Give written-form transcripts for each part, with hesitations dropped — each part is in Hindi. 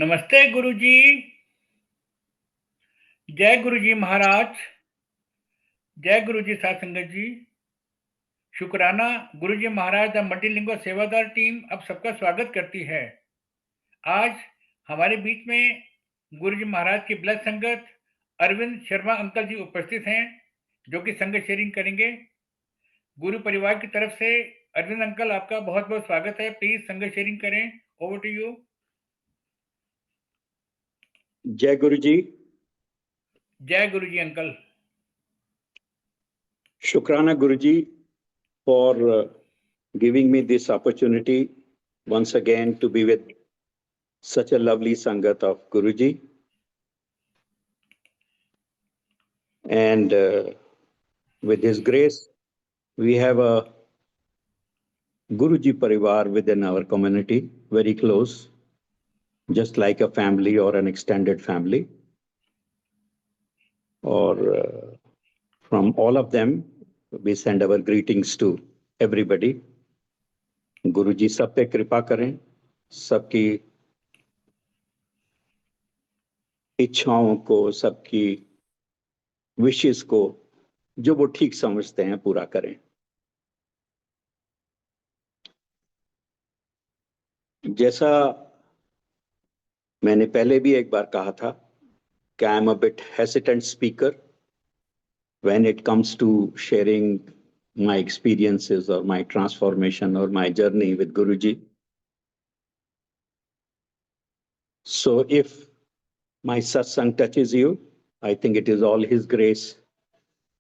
नमस्ते गुरुजी। जय गुरुजी महाराज। जय गुरुजी साध संगत जी। शुक्राना गुरुजी महाराज द मल्टीलिंगुअल सेवादार टीम अब सबका स्वागत करती है। आज हमारे बीच में गुरुजी महाराज की ब्लड संगत अरविंद शर्मा अंकल जी उपस्थित हैं, जो कि संगत शेयरिंग करेंगे। गुरु परिवार की तरफ से अरविंद अंकल आपका बहुत बहुत स्वागत है। प्लीज संगत शेयरिंग करें। Over to you. जय गुरु जी। जय गुरुजी अंकल। शुक्राना गुरु जी for giving me this opportunity once again to be with such a lovely Sangat of Guruji. And with His grace, we have a Guruji Parivar within our community, very close, just like a family or an extended family. Or from all of them, we send our greetings to everybody. गुरुजी सब पे कृपा करें, सबकी इच्छाओं को, सबकी विशेष को जो वो ठीक समझते हैं पूरा करें। जैसा मैंने पहले भी एक बार कहा था कि I am a bit hesitant speaker when it comes to sharing my experiences और माय ट्रांसफॉर्मेशन और my journey with Guruji. So if my satsang touches you, I think it is all his grace,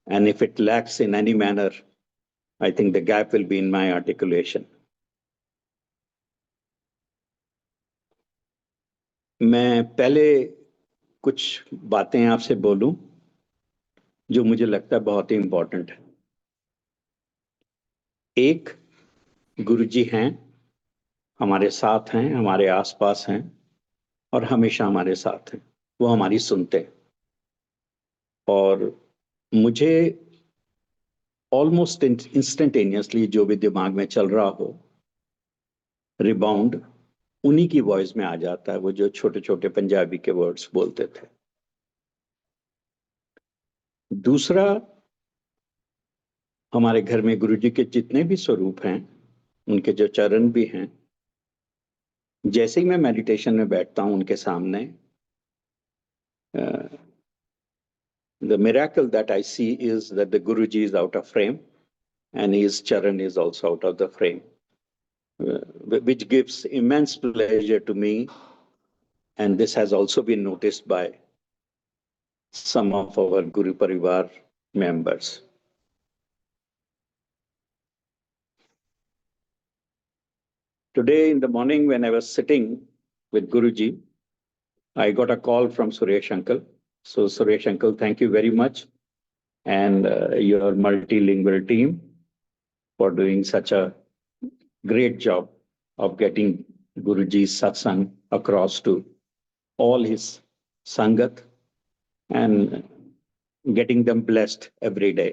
and if it lacks in any manner, I think the gap will be in my articulation. मैं पहले कुछ बातें आपसे बोलूं जो मुझे लगता है बहुत ही इंपॉर्टेंट है। एक, गुरुजी हैं, हमारे साथ हैं, हमारे आसपास हैं और हमेशा हमारे साथ हैं, वो हमारी सुनते हैं। और मुझे ऑलमोस्ट इंस्टेंटेनियसली जो भी दिमाग में चल रहा हो, रिबाउंड उन्हीं की वॉइस में आ जाता है, वो जो छोटे छोटे पंजाबी के वर्ड्स बोलते थे। दूसरा, हमारे घर में गुरुजी के जितने भी स्वरूप हैं, उनके जो चरण भी हैं, जैसे ही मैं मेडिटेशन में बैठता हूं उनके सामने, the miracle that I see is that the Guruji is out of frame and his charan is also out of the frame, which gives immense pleasure to me, and this has also been noticed by some of our Guru Parivar members. Today in the morning when I was sitting with Guruji, I got a call from Suresh Uncle. So Suresh Uncle, thank you very much, and your multilingual team for doing such a great job of getting Guruji's satsang across to all his sangat and getting them blessed every day.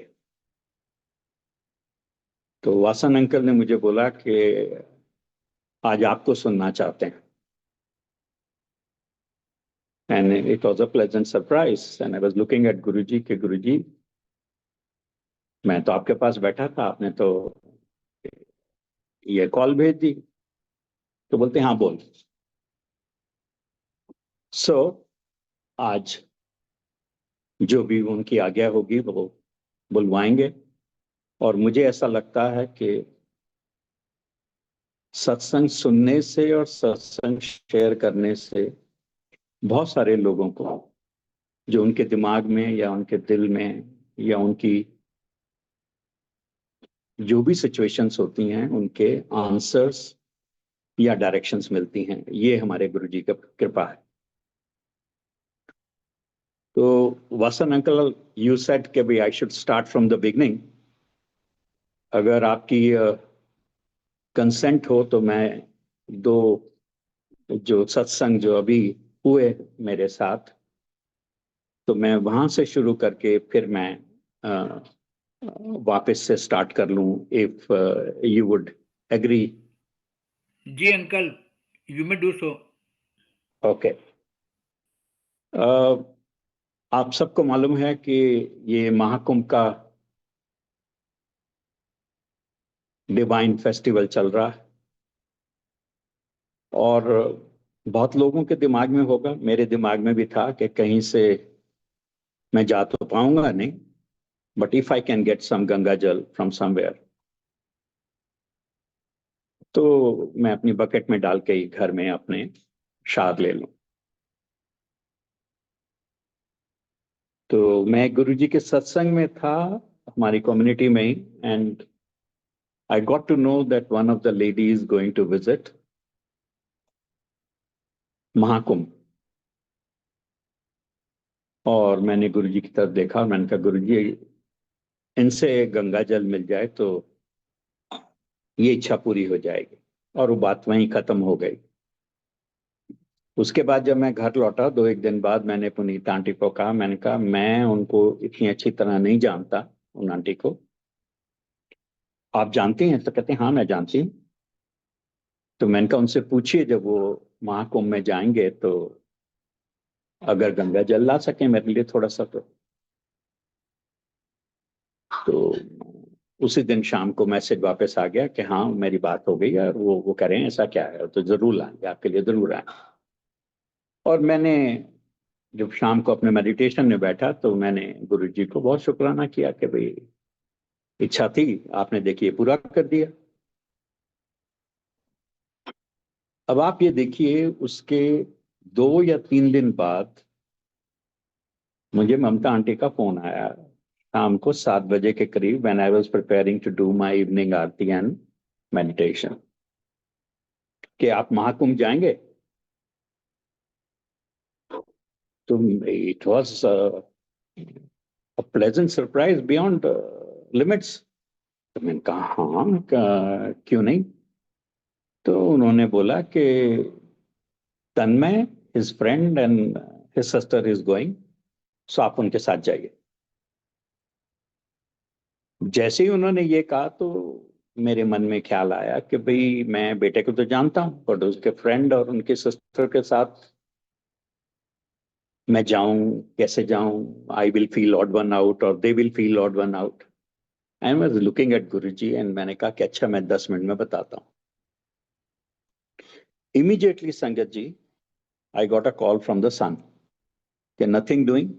तो वासन अंकल ने मुझे बोला कि आज आपको सुनना चाहते हैं, and it was a pleasant surprise. And I was looking at Guruji कि गुरुजी, मैं तो आपके पास बैठा था, आपने तो ये कॉल भेज दी। तो बोलते हाँ बोल। सो आज जो भी उनकी आज्ञा होगी वो बुलवाएंगे। और मुझे ऐसा लगता है कि सत्संग सुनने से और सत्संग शेयर करने से बहुत सारे लोगों को जो उनके दिमाग में या उनके दिल में या उनकी जो भी सिचुएशंस होती हैं, उनके आंसर्स या डायरेक्शंस मिलती हैं। ये हमारे गुरुजी का कृपा है। तो वासन अंकल, यू सेड कि भाई I should start from the beginning. अगर आपकी कंसेंट हो तो मैं दो जो सत्संग जो अभी हुए मेरे साथ, तो मैं वहां से शुरू करके फिर मैं वापस से स्टार्ट कर लूं, इफ यू वुड एग्री। जी uncle, you may do so. Okay. आप सबको मालूम है कि ये महाकुंभ का डिवाइन फेस्टिवल चल रहा है, और बहुत लोगों के दिमाग में होगा, मेरे दिमाग में भी था कि कहीं से मैं जा तो पाऊंगा नहीं, but if I can get some Ganga jal from somewhere, तो मैं अपनी बकेट में डाल के ही घर में अपने शाद ले लूं। तो मैं गुरुजी के सत्संग में था, हमारी कम्युनिटी में ही, and I got to know that one of the ladies is going to visit Mahakumbh. और मैंने गुरुजी की तरफ देखा और मैंने कहा, गुरुजी इनसे गंगा जल मिल जाए तो ये इच्छा पूरी हो जाएगी। और वो बात वहीं खत्म हो गई। उसके बाद जब मैं घर लौटा 2-1 दिन बाद, मैंने पुनीत आंटी को कहा, मैंने कहा मैं उनको इतनी अच्छी तरह नहीं जानता, उन आंटी को, आप जानती हैं? तो कहते हैं हाँ मैं जानती हूँ। तो मैंने कहा उनसे पूछिए जब वो महाकुंभ में जाएंगे तो अगर गंगा जल ला सके मेरे लिए थोड़ा सा तो उसी दिन शाम को मैसेज वापस आ गया कि हाँ मेरी बात हो गई है, और वो कह रहे हैं ऐसा क्या है, तो जरूर लाएंगे, आपके लिए जरूर आएंगे। और मैंने जब शाम को अपने मेडिटेशन में बैठा तो मैंने गुरु जी को बहुत शुक्राना किया कि भाई इच्छा थी, आपने देखिए पूरा कर दिया। अब आप ये देखिए, उसके 2 या 3 दिन बाद मुझे ममता आंटी का फोन आया शाम को 7 बजे के करीब, when I was preparing to do my evening aarti and meditation, कि आप महाकुंभ जाएंगे। तो it was a pleasant surprise beyond limits। तो मैंने कहा हाँ, क्यों नहीं। तो उन्होंने बोला कि तन्मय, his friend and his sister is going, सो आप उनके साथ जाइए। जैसे ही उन्होंने ये कहा तो मेरे मन में ख्याल आया कि भाई मैं बेटे को तो जानता हूँ, बट उसके फ्रेंड और उनके सिस्टर के साथ मैं जाऊं, कैसे जाऊं? I will feel odd one out और they will feel odd one out. I was looking at Guruji and मैंने कहा कि अच्छा मैं 10 मिनट में बताता हूँ। Immediately, Sangat ji, I got a call from the son. Okay, nothing doing.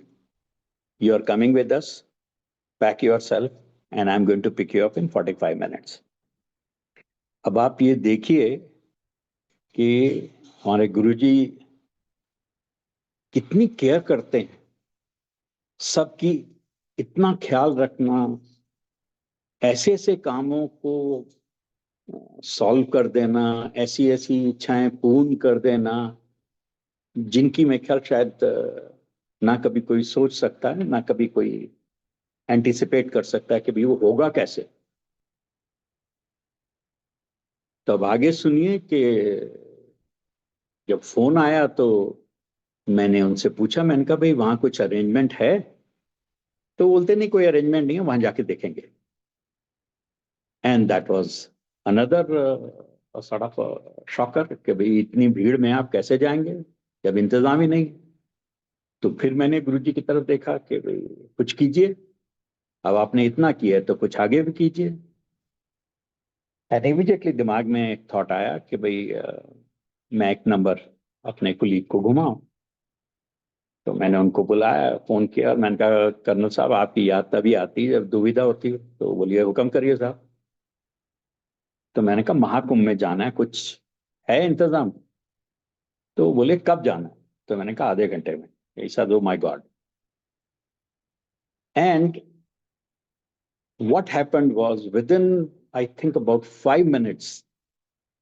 You are coming with us. Pack yourself, and I'm going to pick you up in 45 minutes. अब आप ये देखिए कि हमारे गुरुजी कितनी केयर करते हैं, सबकी इतना ख्याल रखना, ऐसे ऐसे कामों को सॉल्व कर देना, ऐसी ऐसी इच्छाएं पूर्ण कर देना जिनकी मैं ख्याल शायद ना कभी कोई सोच सकता है, ना कभी कोई एंटिसिपेट कर सकता है कि भाई वो होगा कैसे। तो अब आगे सुनिए कि जब फोन आया तो मैंने उनसे पूछा, मैंने कहा भाई वहां कुछ अरेंजमेंट है? तो बोलते नहीं कोई अरेंजमेंट नहीं है, वहां जाके देखेंगे। And that was another sort of shocker कि भाई इतनी भीड़ में आप कैसे जाएंगे जब इंतजाम ही नहीं। तो फिर मैंने गुरुजी की तरफ देखा कि भाई कुछ कीजिए, अब आपने इतना किया है तो कुछ आगे भी कीजिए। एंड इमीडिएटली दिमाग में एक थॉट आया कि भाई मैं एक नंबर अपने कुलीग को घुमाऊं। तो मैंने उनको बुलाया, फोन किया और मैंने कहा कर्नल साहब आपकी याद तभी आती है जब दुविधा होती है, तो बोलिए हुक्म करिए साहब। तो मैंने कहा महाकुंभ में जाना है, कुछ है इंतजाम? तो बोले कब जाना है? तो मैंने कहा आधे घंटे में। ऐसा दो my God. And what happened was within I think about 5 minutes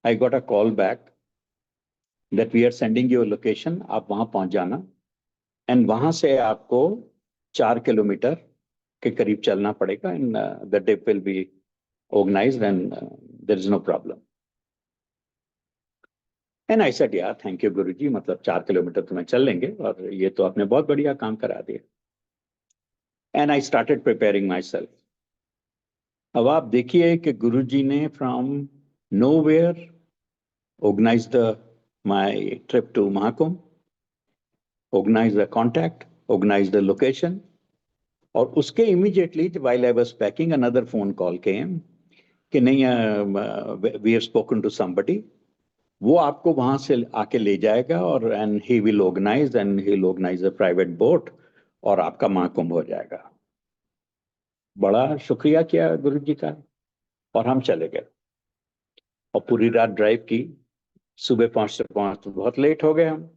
I got a call back that we are sending you a location, आप वहां पहुंच जाना, एंड वहां से आपको 4 किलोमीटर के करीब चलना पड़ेगा, and the trip will be organised and there is no problem. And I said यार थैंक यू गुरुजी, मतलब 4 किलोमीटर तो मैं चल लेंगे, और ये तो आपने बहुत बढ़िया काम करा दिया। And I started preparing my self. अब आप देखिए कि गुरुजी ने from nowhere organized my trip to Mahakumbh, organize the contact, organize the location. और उसके immediately while I was packing, another phone call came कि नहीं, we have spoken to somebody. वो आपको वहां से आके ले जाएगा और and he will organize a private boat और आपका महाकुंभ हो जाएगा। बड़ा शुक्रिया किया गुरु जी का और हम चले गए और पूरी रात ड्राइव की। सुबह पहुंचते बहुत लेट हो गए हम।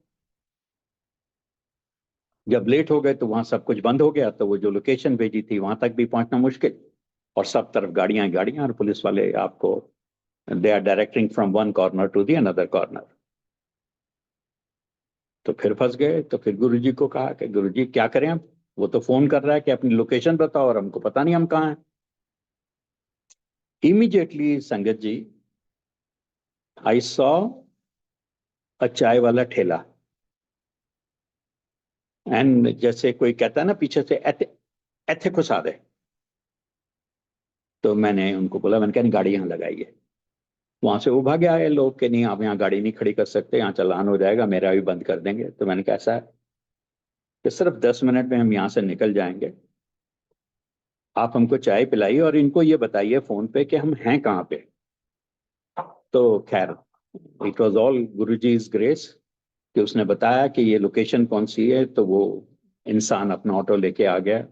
जब लेट हो गए तो वहां सब कुछ बंद हो गया, तो वो जो लोकेशन भेजी थी वहां तक भी पहुंचना मुश्किल और सब तरफ गाड़ियां गाड़ियां और पुलिस वाले आपको they are directing from one corner to the another corner. तो फिर फंस गए। तो फिर गुरुजी को कहा कि गुरुजी क्या करें हम, वो तो फोन कर रहा है कि अपनी लोकेशन बताओ और हमको पता नहीं हम कहाँ हैं। इमीडिएटली संगत जी, आई सॉ अ चाय वाला ठेला एंड जैसे कोई कहता है ना पीछे से ऐथे ऐथे घुसा दे। तो मैंने उनको बोला, मैंने कहा नहीं, गाड़ी यहाँ लगाइए। वहां से वो भागे आए लोग कि नहीं आप यहाँ गाड़ी नहीं खड़ी कर सकते, यहाँ चालान हो जाएगा, मेरा भी बंद कर देंगे। तो मैंने कहा ऐसा है कि सिर्फ 10 मिनट में हम यहाँ से निकल जाएंगे, आप हमको चाय पिलाइए और इनको ये बताइए फोन पे कि हम हैं कहाँ पे। तो खैर it was all Guru ji is grace कि उसने बताया कि ये लोकेशन कौन सी है। तो वो इंसान अपना ऑटो लेके आ गया,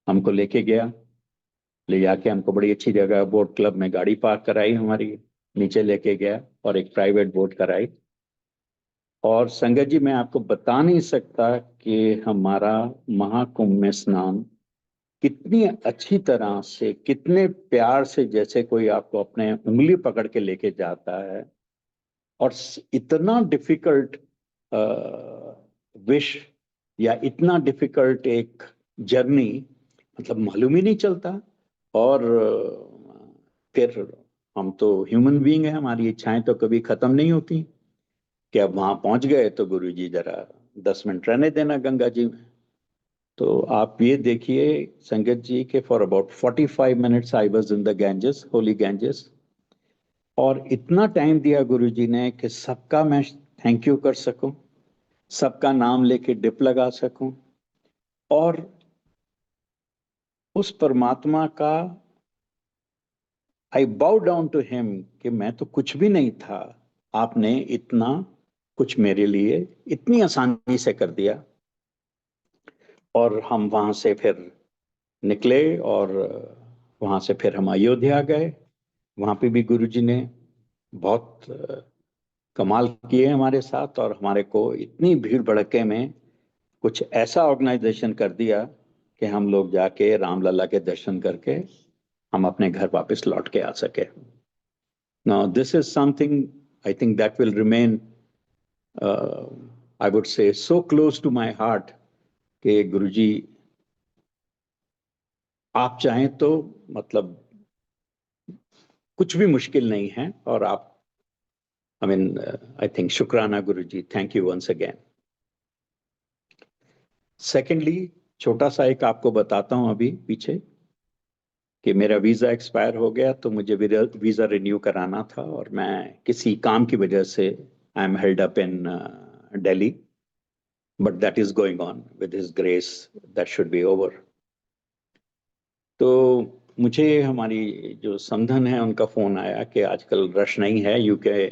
हमको लेके गया, ले जाके हमको बड़ी अच्छी जगह बोट क्लब में गाड़ी पार्क कराई हमारी, नीचे लेके गया और एक प्राइवेट बोट कराई। और संगत जी मैं आपको बता नहीं सकता कि हमारा महाकुंभ में स्नान कितनी अच्छी तरह से, कितने प्यार से, जैसे कोई आपको अपने उंगली पकड़ के लेके जाता है। और इतना डिफिकल्ट विश या इतना डिफिकल्ट एक जर्नी मतलब मालूम ही नहीं चलता। और फिर हम तो ह्यूमन बीइंग है, हमारी इच्छाएं तो कभी खत्म नहीं होती कि अब वहां पहुंच गए तो गुरु जी जरा 10 मिनट रहने देना गंगा जी में। तो आप ये देखिए संगत जी के for about 45 minutes I was in the Ganges, Holi Ganges. और इतना टाइम दिया गुरु जी ने कि सबका मैं थैंक यू कर सकूं, सबका नाम लेके डिप लगा सकूं और उस परमात्मा का आई बाउ डाउन टू हिम कि मैं तो कुछ भी नहीं था, आपने इतना कुछ मेरे लिए इतनी आसानी से कर दिया। और हम वहां से फिर निकले और वहां से फिर हम अयोध्या गए। वहां पे भी गुरुजी ने बहुत कमाल किए हमारे साथ और हमारे को इतनी भीड़ भड़के में कुछ ऐसा ऑर्गेनाइजेशन कर दिया कि हम लोग जाके रामलला के दर्शन करके हम अपने घर वापस लौट के आ सके। Now this is something I think that will remain, I would say so close to my heart कि गुरुजी आप चाहें तो मतलब कुछ भी मुश्किल नहीं है। और आप आई मीन आई थिंक शुक्राना Guruji, thank you once again. Secondly छोटा सा एक आपको बताता हूं अभी पीछे कि मेरा वीजा एक्सपायर हो गया तो मुझे वीजा रिन्यू कराना था और मैं किसी काम की वजह से I am held up in Delhi, but that is going on with his grace, that should be over. तो मुझे हमारी जो समधन है उनका फोन आया कि आजकल रश नहीं है यूके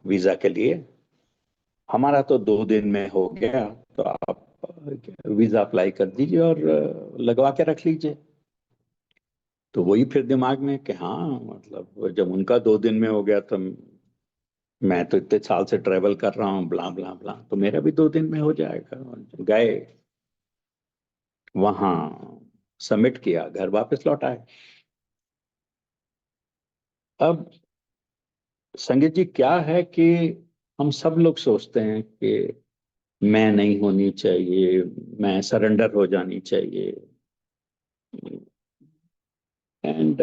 वीजा के लिए, हमारा तो 2 दिन में हो गया, तो आप वीजा अप्लाई कर दीजिए और लगवा के रख लीजिए। तो वही फिर दिमाग में कि हाँ मतलब जब उनका 2 दिन में हो गया तो मैं तो इतने साल से ट्रेवल कर रहा हूँ ब्ला ब्ला ब्ला, तो मेरा भी 2 दिन में हो जाएगा। और गए वहां सबमिट किया, घर वापस लौट आए। अब संगीत जी क्या है कि हम सब लोग सोचते हैं कि मैं नहीं होनी चाहिए, मैं सरेंडर हो जानी चाहिए एंड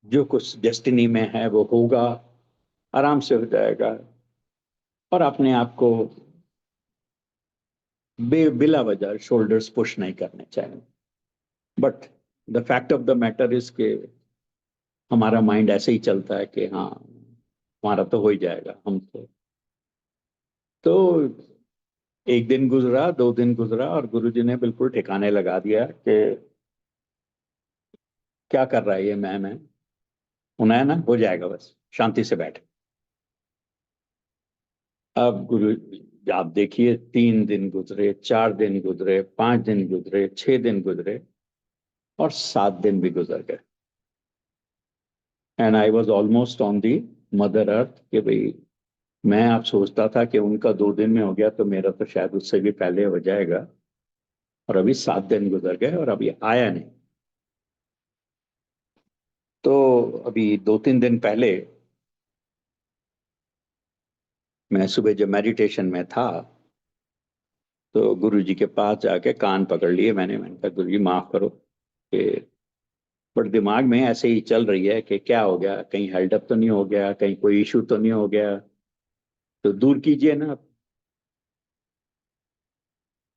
जो कुछ डेस्टिनी में है वो होगा, आराम से हो जाएगा और अपने आप को बिला वजह शोल्डर्स पुश नहीं करने चाहिए। But the fact of the matter is के हमारा माइंड ऐसे ही चलता है कि हाँ हमारा तो हो ही जाएगा, हम तो तो एक दिन गुजरा, 2 दिन गुजरा, और गुरुजी ने बिल्कुल ठिकाने लगा दिया कि क्या कर रहा है ये, मैं उन्हें ना हो जाएगा, बस शांति से बैठ। अब गुरु, आप देखिए, 3 दिन गुजरे, 4 दिन गुजरे, 5 दिन गुजरे, 6 दिन गुजरे, और 7 दिन भी गुजर गए। And I was almost on the mother earth कि भाई, मैं आप सोचता था कि उनका 2 दिन में हो गया तो मेरा तो शायद उससे भी पहले हो जाएगा, और अभी 7 दिन गुजर गए और अभी आया नहीं। तो अभी 2-3 दिन पहले मैं सुबह जब मेडिटेशन में था, तो गुरु जी के पास जाके कान पकड़ लिए मैंने कहा, गुरु जी माफ करो कि बट दिमाग में ऐसे ही चल रही है कि क्या हो गया, कहीं हेल्डअप तो नहीं हो गया, कहीं कोई इशू तो नहीं हो गया, तो दूर कीजिए ना।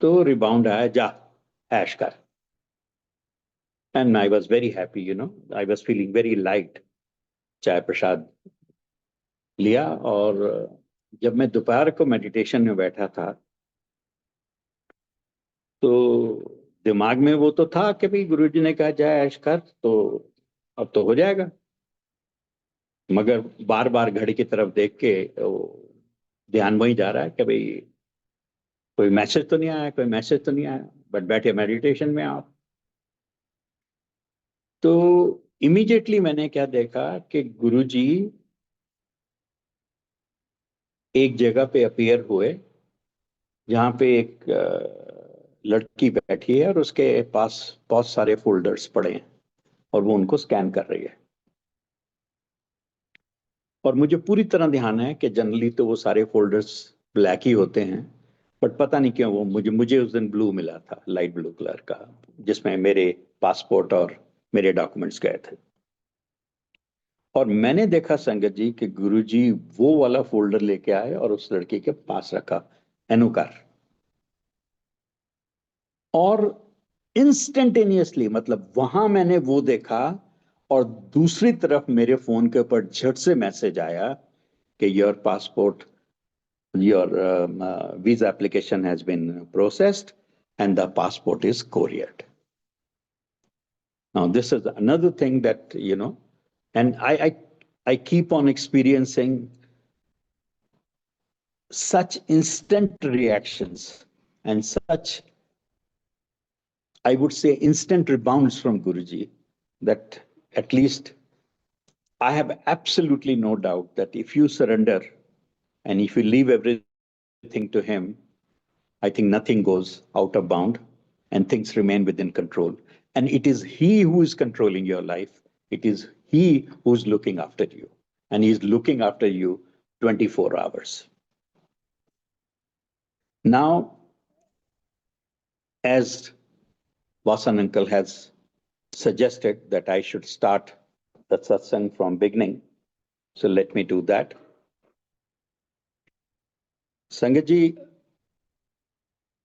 तो रिबाउंड आया, जा ऐश कर। And I was very happy, I was feeling very light. चाय प्रसाद लिया, और जब मैं दोपहर को मेडिटेशन में बैठा था, तो दिमाग में वो तो था कि भाई गुरुजी ने कहा जाए ऐश कर, तो अब तो हो जाएगा। मगर बार बार घड़ी की तरफ देख के ध्यान वही जा रहा है कि भाई कोई मैसेज तो नहीं आया, कोई मैसेज तो नहीं आया, बट बैठे मेडिटेशन में आप। तो इमीडिएटली मैंने क्या देखा कि गुरुजी एक जगह पे अपीयर हुए, जहाँ पे एक लड़की बैठी है और उसके पास बहुत सारे फोल्डर्स पड़े हैं, और वो उनको स्कैन कर रही है। और मुझे पूरी तरह ध्यान है कि जनरली तो वो सारे फोल्डर्स ब्लैक ही होते हैं, बट पता नहीं क्यों वो मुझे उस दिन ब्लू मिला था, लाइट ब्लू कलर का, जिसमें मेरे पासपोर्ट और मेरे डॉक्यूमेंट्स गए थे। और मैंने देखा संगत जी कि गुरुजी वो वाला फोल्डर लेके आए और उस लड़की के पास रखा, एनुकार। और इंस्टेंटेनियसली, मतलब वहां मैंने वो देखा, और दूसरी तरफ मेरे फोन के ऊपर झट से मैसेज आया कि your passport, your visa application has been processed and the passport is couriered. Now this is another thing that, and I keep on experiencing such instant reactions and such, I would say, instant rebounds from Guruji, that at least I have absolutely no doubt that if you surrender and if you leave everything to him, I think nothing goes out of bound and things remain within control. And it is He who is controlling your life. It is He who's looking after you. And He's looking after you 24 hours. Now, as Vasan uncle has suggested that I should start the satsang from beginning, so let me do that. Sangatji,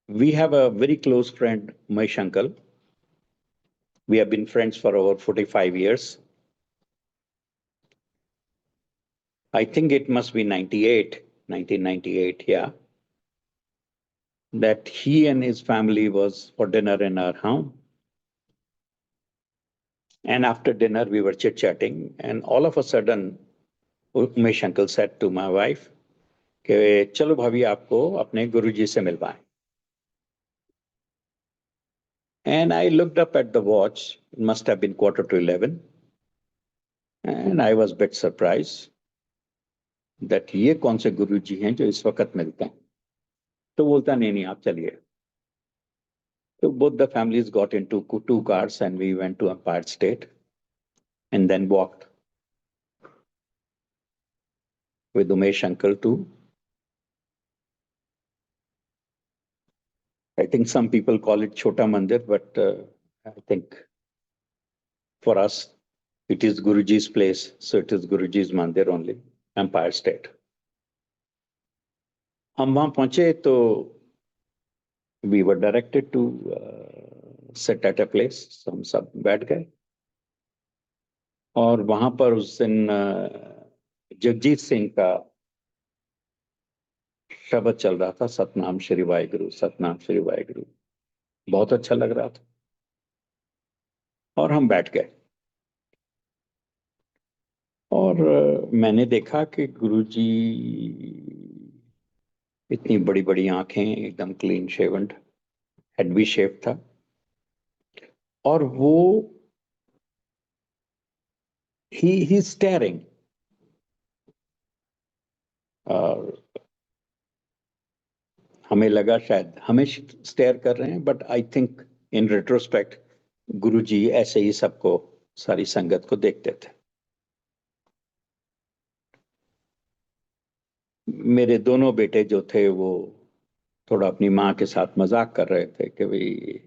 we have a very close friend, Mahesh uncle. We have been friends for over 45 years. I think it must be 1998, yeah, that he and his family was for dinner in our home. And after dinner, we were chit-chatting, and all of a sudden, Umesh uncle said to my wife, कि चलो भाभी आपको अपने गुरुजी से मिलवाएं. And I looked up at the watch. It must have been 11:15. And I was a bit surprised that ये कौन से गुरुजी हैं जो इस वक्त मिलते हैं. तो बोलता नहीं आप चलिए. So both the families got into 2 cars and we went to Empire State and then walked with Umesh uncle to, I think some people call it Chota Mandir, but I think for us, it is Guruji's place. So it is Guruji's Mandir only, Empire State. हम वहां पहुंचे तो we were directed to sit at a place. हम सब बैठ गए, और वहां पर उस दिन जगजीत सिंह का शब्द चल रहा था, सतनाम श्री वाहिगुरु, सतनाम श्री वाहिगुरु। बहुत अच्छा लग रहा था और हम बैठ गए। और मैंने देखा कि गुरुजी, इतनी बड़ी बड़ी आंखें, एकदम क्लीन शेवन, हेड भी शेव था, और वो ही स्टेयरिंग। और हमें लगा शायद हमें स्टेयर कर रहे हैं, but I think in retrospect Guruji ऐसे ही सबको, सारी संगत को देखते थे। मेरे दोनों बेटे जो थे वो थोड़ा अपनी माँ के साथ मजाक कर रहे थे कि भाई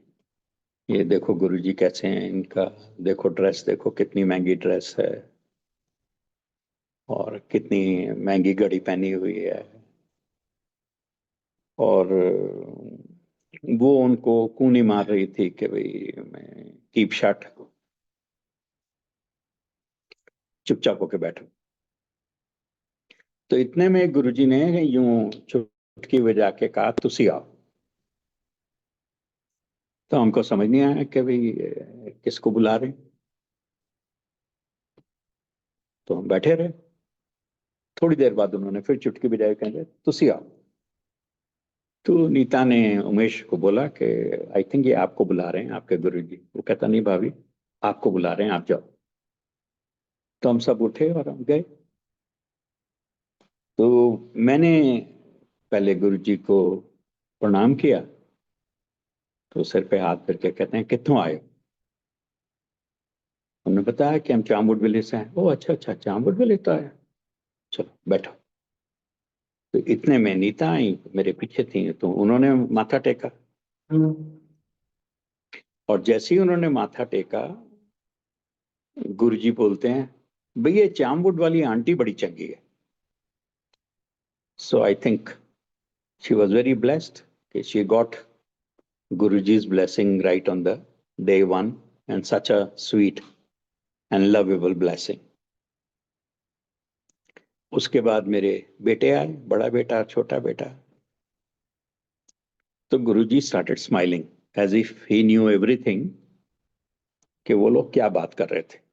ये देखो गुरुजी कैसे हैं, इनका देखो ड्रेस, देखो कितनी महंगी ड्रेस है और कितनी महंगी घड़ी पहनी हुई है। और वो उनको कूनी मार रही थी कि भाई मैं कीप शट, चुपचाप होके बैठो। तो इतने में गुरुजी ने यूं चुटकी बजा के कहा, तुसी आओ। तो हमको समझ नहीं आया कि भाई किसको बुला रहे। तो हम बैठे रहे। थोड़ी देर बाद उन्होंने फिर चुटकी बजाई, कहेंगे तुसी आओ। तो नीता ने उमेश को बोला कि आई थिंक ये आपको बुला रहे हैं, आपके गुरुजी। वो कहता, नहीं भाभी, आपको बुला रहे हैं, आप जाओ। तो हम सब उठे और हम गए। तो मैंने पहले गुरुजी को प्रणाम किया। तो सिर पे हाथ फिर के कहते हैं, कित्थों आए हो? उन्होंने बताया कि हम चामुंड विलेज से हैं। ओ अच्छा अच्छा, चामुंड विलेज तो आया, चलो बैठो। तो इतने में नीता आई, मेरे पीछे थी, तो उन्होंने माथा टेका। और जैसे ही उन्होंने माथा टेका, गुरुजी बोलते हैं, भैया चामवुड वाली आंटी बड़ी चंगी है। So I think she was very blessed कि she got Guruji's blessing right on the day one, and such a sweet and lovable blessing. उसके बाद मेरे बेटे आए, बड़ा बेटा, छोटा बेटा। तो गुरुजी started smiling as if he knew everything, कि वो लोग क्या बात कर रहे थे।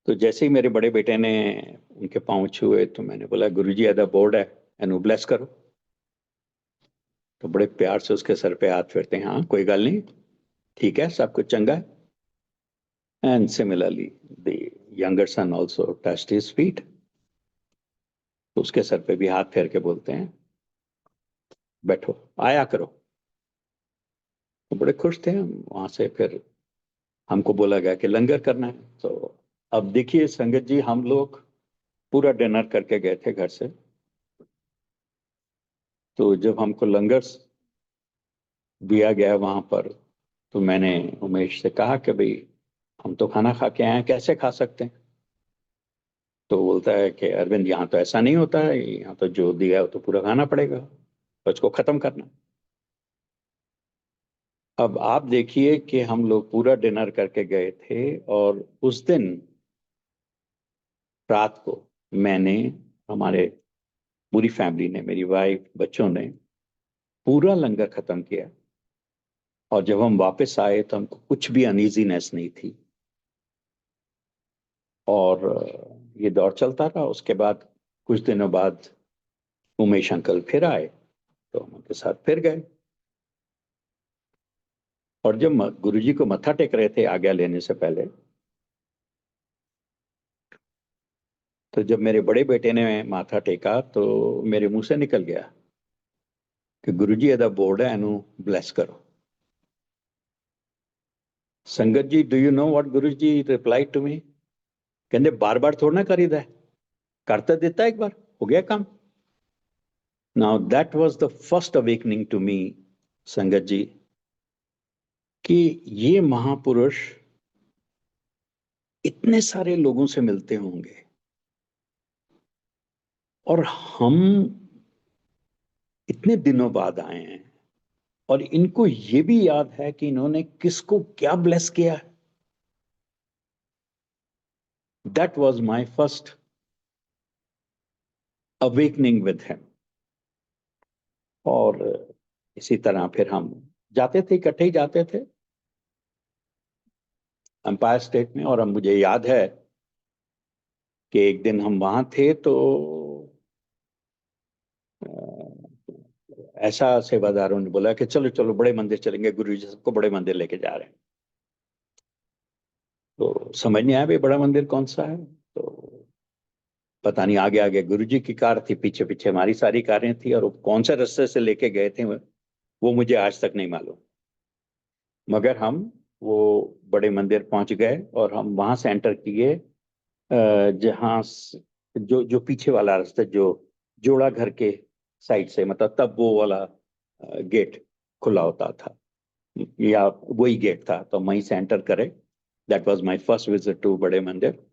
तो जैसे ही मेरे बड़े बेटे ने उनके पांव छुए, तो मैंने बोला, गुरुजी आधा बोर्ड है, एनु ब्लेस करो। तो बड़े प्यार से उसके सर पे हाथ फेरते हैं, हाँ कोई गल नहीं, ठीक है, सब कुछ चंगा है। And similarly, the younger son also touched his feet. तो उसके सर पे भी हाथ फेर के बोलते हैं, बैठो, आया करो। तो बड़े खुश थे हम। वहां से फिर हमको बोला गया कि लंगर करना है। तो अब देखिए संगत जी, हम लोग पूरा डिनर करके गए थे घर से। तो जब हमको लंगर दिया गया वहां पर, तो मैंने उमेश से कहा कि भाई हम तो खाना खा के आए हैं, कैसे खा सकते हैं? तो बोलता है कि अरविंद, यहाँ तो ऐसा नहीं होता है, यहाँ तो जो दिया है वो तो पूरा खाना पड़ेगा, तो इसको खत्म करना। अब आप देखिए कि हम लोग पूरा डिनर करके गए थे, और उस दिन रात को मैंने, हमारे पूरी फैमिली ने, मेरी वाइफ, बच्चों ने पूरा लंगर खत्म किया। और जब हम वापस आए तो हमको कुछ भी अनईजीनेस नहीं थी। और ये दौर चलता रहा। उसके बाद कुछ दिनों बाद उमेश अंकल फिर आए, तो हम उनके साथ फिर गए। और जब गुरुजी को मत्था टेक रहे थे आज्ञा लेने से पहले, तो जब मेरे बड़े बेटे ने माथा टेका, तो मेरे मुंह से निकल गया कि गुरुजी एदा बोर्ड है, एनु ब्लेस करो। संगत जी, do you know what Guruji reply to me? कहते बार बार थोड़ा ना करीदा है, करता देता एक बार, हो गया काम। Now that was the first awakening to me, sangat ji, कि ये महापुरुष इतने सारे लोगों से मिलते होंगे, और हम इतने दिनों बाद आए हैं, और इनको ये भी याद है कि इन्होंने किसको क्या ब्लेस किया है। That was my first awakening with him. और इसी तरह फिर हम जाते थे, इकट्ठे ही जाते थे एम्पायर स्टेट में। और अब मुझे याद है कि एक दिन हम वहां थे तो ऐसा सेवादारों ने बोला कि चलो चलो बड़े मंदिर चलेंगे, गुरु जी सबको बड़े मंदिर लेके जा रहे हैं। तो समझ नहीं आया भाई बड़ा मंदिर कौन सा है। तो पता नहीं, आगे आगे गुरु जी की कार थी, पीछे पीछे हमारी सारी कारें थी, और वो कौन से रास्ते से लेके गए थे वो मुझे आज तक नहीं मालूम। मगर हम वो बड़े मंदिर पहुंच गए और हम वहां से एंटर किए, जहां जो जो पीछे वाला रास्ता, जो जोड़ा घर के साइड से, मतलब तब वो वाला गेट खुला होता था, या वही गेट था, तो वहीं से एंटर करे। That was my first visit to Bade Mandir.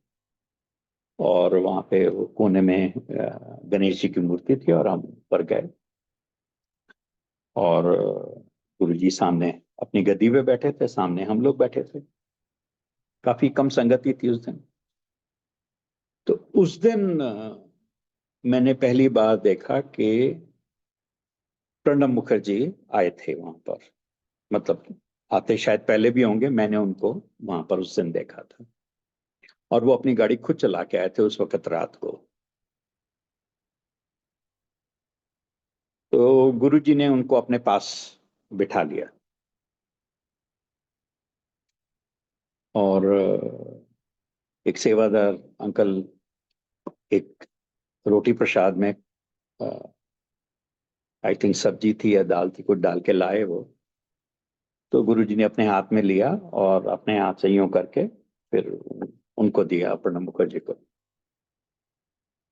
और वहां पे वो कोने में गणेश जी की मूर्ति थी, और हम ऊपर गए, और गुरु जी सामने अपनी गद्दी पे बैठे थे, सामने हम लोग बैठे थे। काफी कम संगति थी उस दिन। तो उस दिन मैंने पहली बार देखा कि प्रणब मुखर्जी आए थे वहां पर। मतलब आते शायद पहले भी होंगे, मैंने उनको वहां पर उस दिन देखा था। और वो अपनी गाड़ी खुद चला के आए थे उस वक्त रात को। तो गुरुजी ने उनको अपने पास बिठा लिया, और एक सेवादार अंकल एक रोटी प्रसाद में, आई थिंक सब्जी थी या दाल थी, कुछ डाल के लाए वो। तो गुरुजी ने अपने हाथ में लिया और अपने हाथ से यूं करके फिर उनको दिया, प्रणब मुखर्जी को।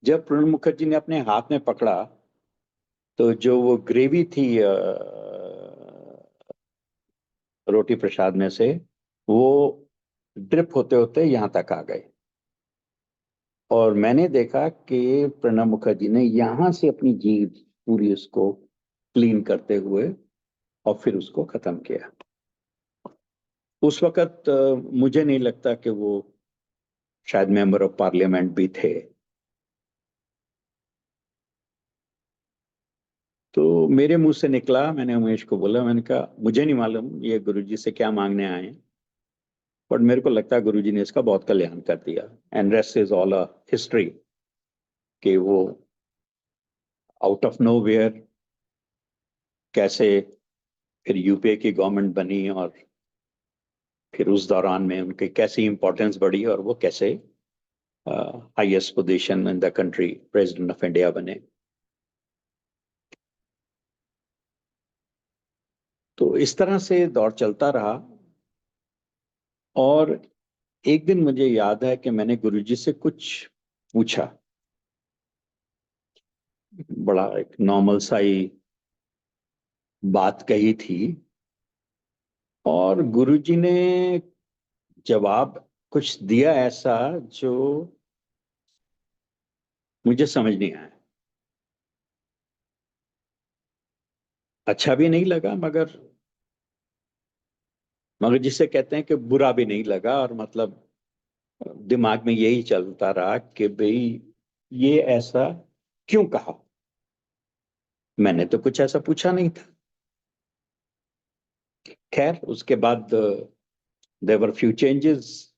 जब प्रणब मुखर्जी ने अपने हाथ में पकड़ा, तो जो वो ग्रेवी थी रोटी प्रसाद में से, वो ड्रिप होते होते यहां तक आ गए। और मैंने देखा कि प्रणब मुखर्जी ने यहां से अपनी जीभ पूरी उसको क्लीन करते हुए और फिर उसको खत्म किया। उस वक्त मुझे नहीं लगता कि वो शायद मेंबर ऑफ पार्लियामेंट भी थे। तो मेरे मुंह से निकला, मैंने उमेश को बोला, मैंने कहा मुझे नहीं मालूम ये गुरुजी से क्या मांगने आए हैं, बट मेरे को लगता है गुरुजी ने इसका बहुत कल्याण कर दिया। And rest is all a history, कि वो आउट ऑफ नोवेयर कैसे फिर यूपीए की गवर्नमेंट बनी, और फिर उस दौरान में उनकी कैसी इंपॉर्टेंस बढ़ी, और वो कैसे highest position in the country president of India बने। तो इस तरह से दौर चलता रहा। और एक दिन मुझे याद है कि मैंने गुरुजी से कुछ पूछा, बड़ा एक नॉर्मल सा ही बात कही थी, और गुरुजी ने जवाब कुछ दिया ऐसा जो मुझे समझ नहीं आया। अच्छा भी नहीं लगा, मगर मगर जिसे कहते हैं कि बुरा भी नहीं लगा। और मतलब दिमाग में यही चलता रहा कि भाई ये ऐसा क्यों कहा, मैंने तो कुछ ऐसा पूछा नहीं था। खैर उसके बाद there were few changes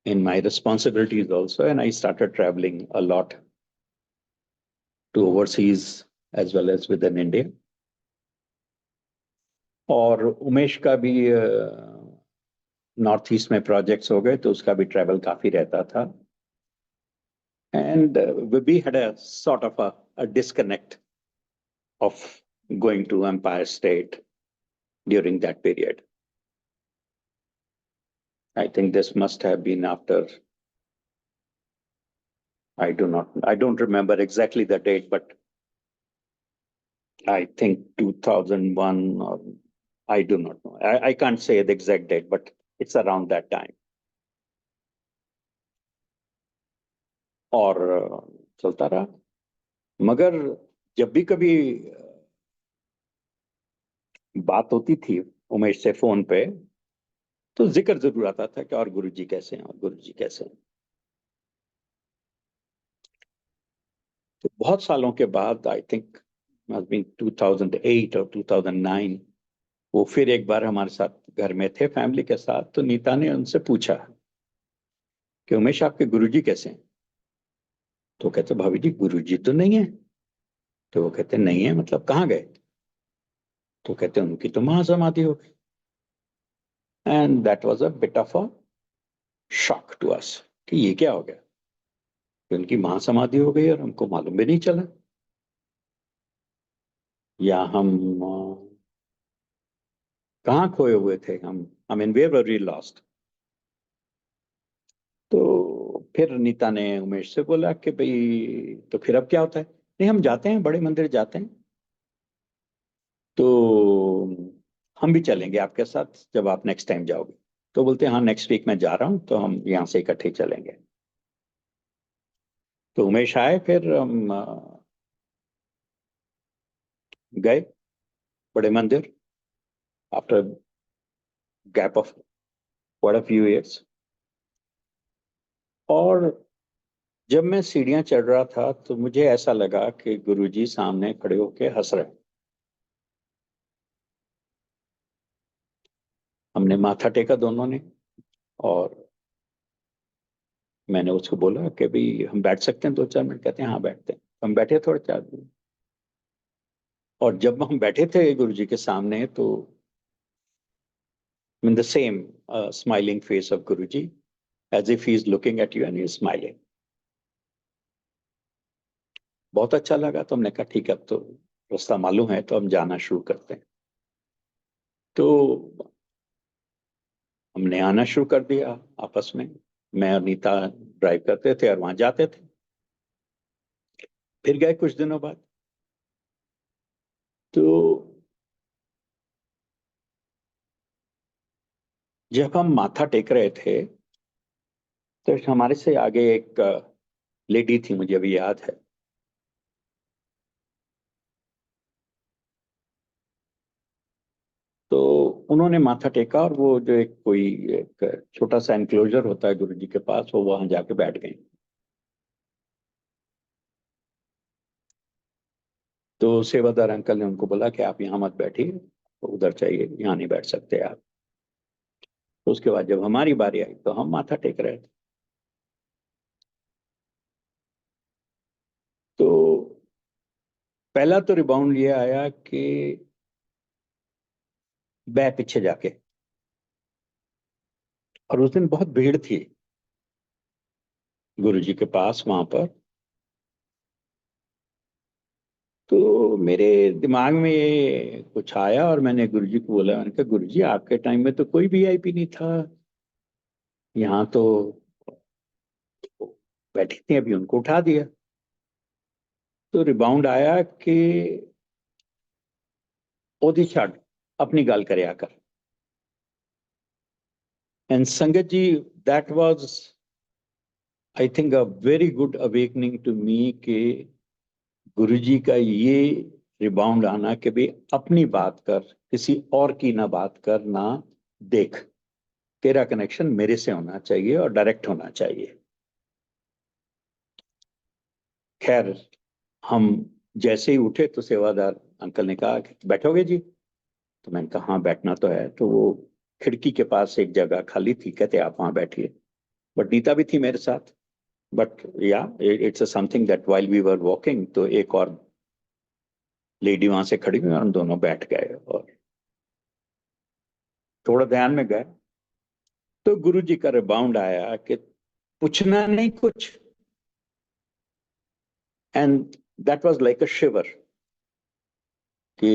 in my responsibilities also, and I started traveling a lot to overseas as well as within India. और उमेश का भी नॉर्थ ईस्ट में प्रोजेक्ट्स हो गए, तो उसका भी ट्रैवल काफी रहता था। And we had a sort of a disconnect of going to Empire State during that period. I think this must have been after, I don't remember exactly the date, but I think 2001, or I do not know. I can't say the exact date, but it's around that time. और चलता रहा। मगर जब भी कभी बात होती थी उमेश से फोन पे, तो जिक्र जरूर आता था कि और गुरुजी कैसे हैं, और गुरुजी कैसे हैं। तो बहुत सालों के बाद, आई थिंक 2008 और 2009, वो फिर एक बार हमारे साथ घर में थे फैमिली के साथ। तो नीता ने उनसे पूछा कि उमेश, आपके गुरुजी कैसे हैं? तो कहते, भाभी जी गुरुजी तो नहीं है। तो वो कहते, नहीं है मतलब कहाँ गए? तो कहते, उनकी तो महासमाधि हो गई। And that was a bit of a shock to us कि ये क्या हो गया कि उनकी महासमाधि हो गई और हमको मालूम भी नहीं चला, या हम कहाँ खोए हुए थे। हम I mean where were we lost. तो फिर नीता ने उमेश से बोला कि भाई तो फिर अब क्या होता है? नहीं, हम जाते हैं, बड़े मंदिर जाते हैं, तो हम भी चलेंगे आपके साथ जब आप नेक्स्ट टाइम जाओगे। तो बोलते हैं हाँ, नेक्स्ट वीक मैं जा रहा हूँ, तो हम यहाँ से इकट्ठे चलेंगे। तो उमेश आए, फिर हम गए बड़े मंदिर after gap of quite a few years। और जब मैं सीढ़ियां चढ़ रहा था तो मुझे ऐसा लगा कि गुरुजी सामने खड़े होके हंस रहे हैं। हमने माथा टेका दोनों ने, और मैंने उसको बोला कि भाई हम बैठ सकते हैं 2-4 मिनट? कहते हैं हाँ बैठते हैं। हम बैठे थोड़े 4 दिन, और जब हम बैठे थे गुरुजी के सामने, तो in the same smiling face of Guruji, as if he is looking at you and he is smiling. बहुत अच्छा लगा। तो हमने कहा ठीक है, अब तो रास्ता मालूम है, तो हम जाना शुरू करते हैं। तो हमने आना शुरू कर दिया आपस में। मैं और नीता ड्राइव करते थे और वहां जाते थे। फिर गए कुछ दिनों बाद, तो जब हम माथा टेक रहे थे, तो हमारे से आगे एक लेडी थी, मुझे अभी याद है। तो उन्होंने माथा टेका, और वो जो एक कोई एक छोटा सा एनक्लोजर होता है गुरु जी के पास, वो वहां जाके बैठ गई। तो सेवादार अंकल ने उनको बोला कि आप यहाँ मत बैठिए, तो उधर चाहिए, यहाँ नहीं बैठ सकते आप। तो उसके बाद जब हमारी बारी आई तो हम माथा टेक रहे थे। तो पहला तो रिबाउंड ये आया कि बै पीछे जाके, और उस दिन बहुत भीड़ थी गुरु जी के पास वहां पर। तो मेरे दिमाग में ये कुछ आया, और मैंने गुरुजी को बोला, मैंने कहा गुरुजी आपके टाइम में तो कोई वीआईपी नहीं था, यहाँ तो बैठी थी, अभी उनको उठा दिया। तो रिबाउंड आया कि ओदी छड़ अपनी गल करे आकर। एंड संगत जी, that was I think a very good awakening to me कि गुरुजी का ये रिबाउंड आना कि भाई अपनी बात कर, किसी और की ना बात कर, ना देख, तेरा कनेक्शन मेरे से होना चाहिए और डायरेक्ट होना चाहिए। खैर, हम जैसे ही उठे तो सेवादार अंकल ने कहा कि बैठोगे जी? तो मैंने कहा हाँ बैठना तो है। तो वो खिड़की के पास एक जगह खाली थी, कहते आप वहां बैठिए। बट नीता भी थी मेरे साथ। But yeah it's a something that while we were walking, तो एक और लेडी वहां से खड़ी हुई और हम दोनों बैठ गए, और थोड़ा ध्यान में गए। तो गुरु जी का रिबाउंड आया कि पूछना नहीं कुछ। And that was like a shiver कि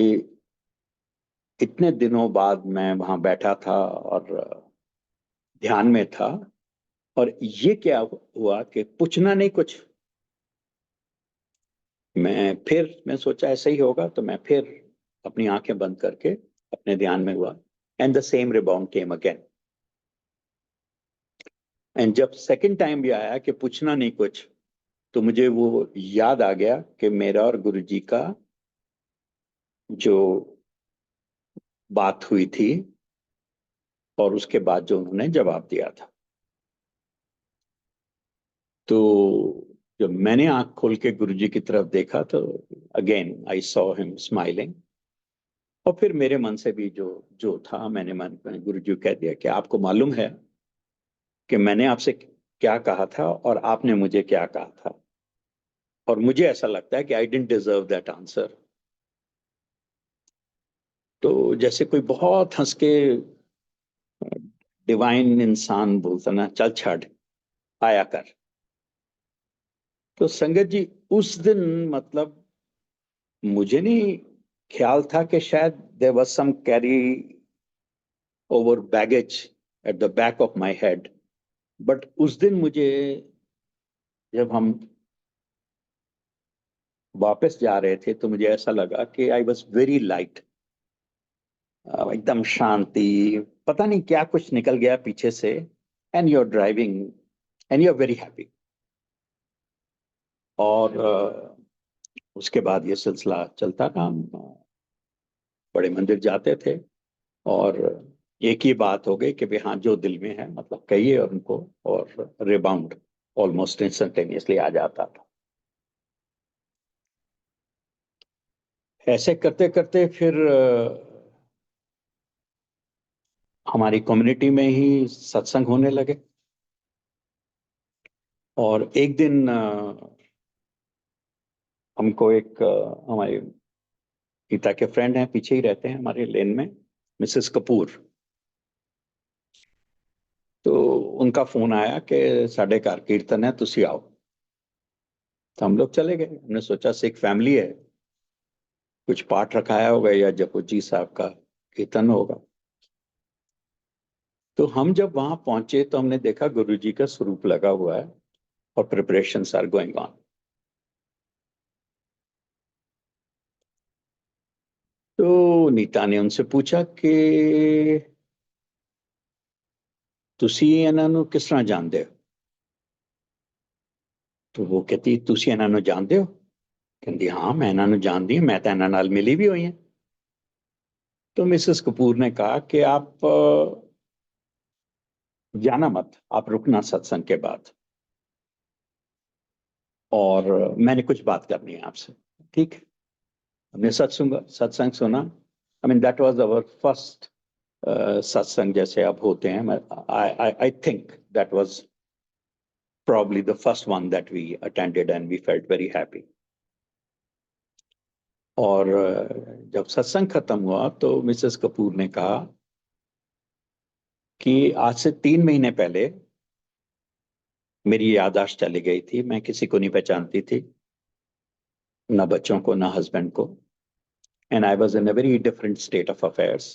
इतने दिनों बाद मैं वहां बैठा था और ध्यान में था, और ये क्या हुआ कि पूछना नहीं कुछ। मैं सोचा ऐसा ही होगा, तो मैं फिर अपनी आंखें बंद करके अपने ध्यान में हुआ। And the same rebound came again. And जब सेकंड टाइम भी आया कि पूछना नहीं कुछ, तो मुझे वो याद आ गया कि मेरा और गुरुजी का जो बात हुई थी, और उसके बाद जो उन्होंने जवाब दिया था। तो जब मैंने आंख खोल के गुरुजी की तरफ देखा तो again I saw him smiling. और फिर मेरे मन से भी जो जो था, मैंने मन में गुरुजी को कह दिया कि आपको मालूम है कि मैंने आपसे क्या कहा था और आपने मुझे क्या कहा था, और मुझे ऐसा लगता है कि I didn't deserve that answer. तो जैसे कोई बहुत हंस के डिवाइन इंसान बोलता ना, चल छड़ आया कर। तो संगत जी, उस दिन मतलब मुझे नहीं ख्याल था कि शायद there was some carry over baggage at the back of my head. But उस दिन मुझे, जब हम वापस जा रहे थे, तो मुझे ऐसा लगा कि आई वॉज वेरी लाइट, एकदम शांति। पता नहीं क्या कुछ निकल गया पीछे से। And you are driving and you are very happy. और उसके बाद ये सिलसिला चलता रहा। हम बड़े मंदिर जाते थे, और एक ही बात हो गई कि भाई हाँ, जो दिल में है मतलब कहिए और उनको, और रिबाउंड ऑलमोस्ट इंस्टेंटेनियसली आ जाता था। ऐसे करते करते फिर हमारी कम्युनिटी में ही सत्संग होने लगे। और एक दिन हमको एक हमारे पिता के फ्रेंड हैं, पीछे ही रहते हैं हमारे लेन में, मिसेस कपूर। तो उनका फोन आया कि साढ़े घर कीर्तन है, तुसी आओ। तो हम लोग चले गए। हमने सोचा सिख फैमिली है, कुछ पाठ रखाया होगा या जपजी साहब का कीर्तन होगा। तो हम जब वहां पहुंचे तो हमने देखा गुरुजी का स्वरूप लगा हुआ है और प्रिपरेशंस आर गोइंग ऑन। तो नीता ने उनसे पूछा कि ਤੁਸੀਂ ਇਹਨਾਂ ਨੂੰ ਕਿਸ ਤਰ੍ਹਾਂ ਜਾਣਦੇ ਹੋ? तो वो कहती ਤੁਸੀਂ ਇਹਨਾਂ ਨੂੰ ਜਾਣਦੇ ਹੋ? कहती हाँ, मैं ਇਹਨਾਂ ਨੂੰ ਜਾਣਦੀ ਹਾਂ, मैं तो ਇਹਨਾਂ ਨਾਲ मिली भी हुई हैं। तो मिसेस कपूर ने कहा कि आप जाना मत, आप रुकना सत्संग के बाद, और मैंने कुछ बात करनी है आपसे। ठीक है। हमने सत्संग सुना। I mean that was our first satsang, जैसे अब होते हैं। I think that was probably the first one that we attended and we felt very happy. और जब सत्संग खत्म हुआ तो मिसेस कपूर ने कहा कि आज से 3 महीने पहले मेरी याददाश्त चली गई थी, मैं किसी को नहीं पहचानती थी, ना बच्चों को ना हस्बैंड को, and I was in a very different state of affairs.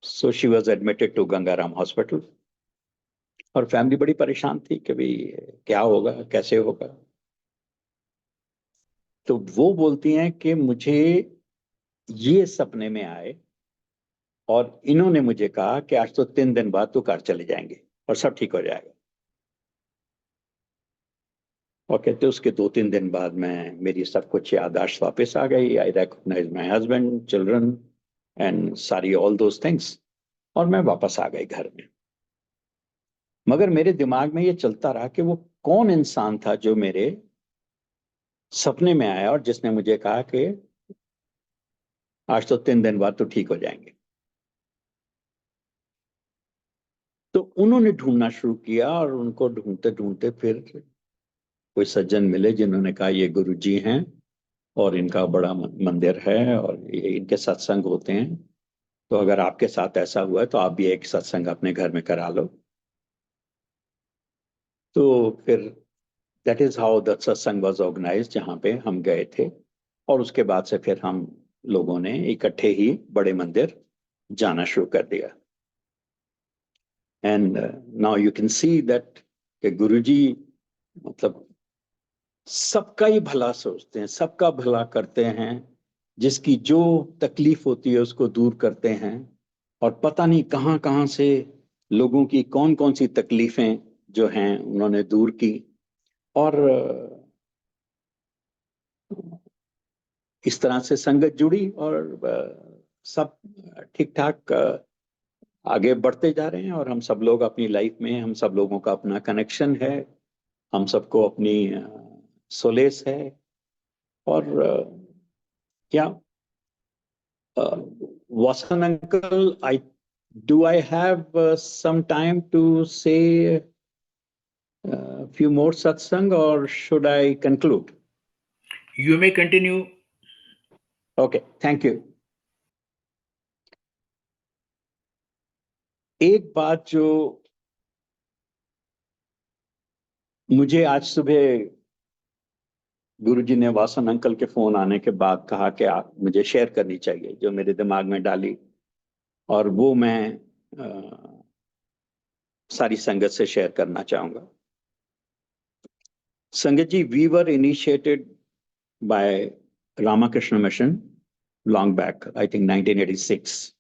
So she was admitted to Gangaram hospital, और फैमिली बड़ी परेशान थी कि भाई क्या होगा, कैसे होगा। तो वो बोलती हैं कि मुझे ये सपने में आए और इन्होंने मुझे कहा कि आज तो 3 दिन बाद तो घर चले जाएंगे और सब ठीक हो जाएगा। और कहते उसके 2-3 दिन बाद मैं, मेरी सब कुछ याददाश्त वापस आ गई। I recognise my husband, children and सारी ऑल दोज थिंग्स, और मैं वापस आ गई घर में। मगर मेरे दिमाग में ये चलता रहा कि वो कौन इंसान था जो मेरे सपने में आया और जिसने मुझे कहा कि आज तो 3 दिन बाद तो ठीक हो जाएंगे। तो उन्होंने ढूंढना शुरू किया, और उनको ढूंढते ढूंढते फिर कोई सज्जन मिले जिन्होंने कहा ये गुरु जी हैं और इनका बड़ा मंदिर है और ये इनके सत्संग होते हैं, तो अगर आपके साथ ऐसा हुआ है तो आप भी एक सत्संग अपने घर में करा लो। तो फिर दैट इज हाउ द सत्संग वाज ऑर्गेनाइज्ड, जहाँ पे हम गए थे। और उसके बाद से फिर हम लोगों ने इकट्ठे ही बड़े मंदिर जाना शुरू कर दिया। And now you can see that कि गुरुजी मतलब सबका ही भला सोचते हैं, सबका भला करते हैं, जिसकी जो तकलीफ होती है उसको दूर करते हैं। और पता नहीं कहाँ कहाँ से लोगों की कौन कौन सी तकलीफें जो हैं उन्होंने दूर की। और इस तरह से संगत जुड़ी, और सब ठीक ठाक आगे बढ़ते जा रहे हैं। और हम सब लोग अपनी लाइफ में, हम सब लोगों का अपना कनेक्शन है, हम सबको अपनी सोलेस है। और क्या Vasan uncle, I have some time to say a few more satsang, or should I conclude? You may continue. Okay, thank you. एक बात जो मुझे आज सुबह गुरुजी ने वासन अंकल के फोन आने के बाद कहा कि आप मुझे शेयर करनी चाहिए, जो मेरे दिमाग में डाली, और वो मैं सारी संगत से शेयर करना चाहूंगा। संगत जी, we were initiated by Ramakrishna Mission long back, I think 1986,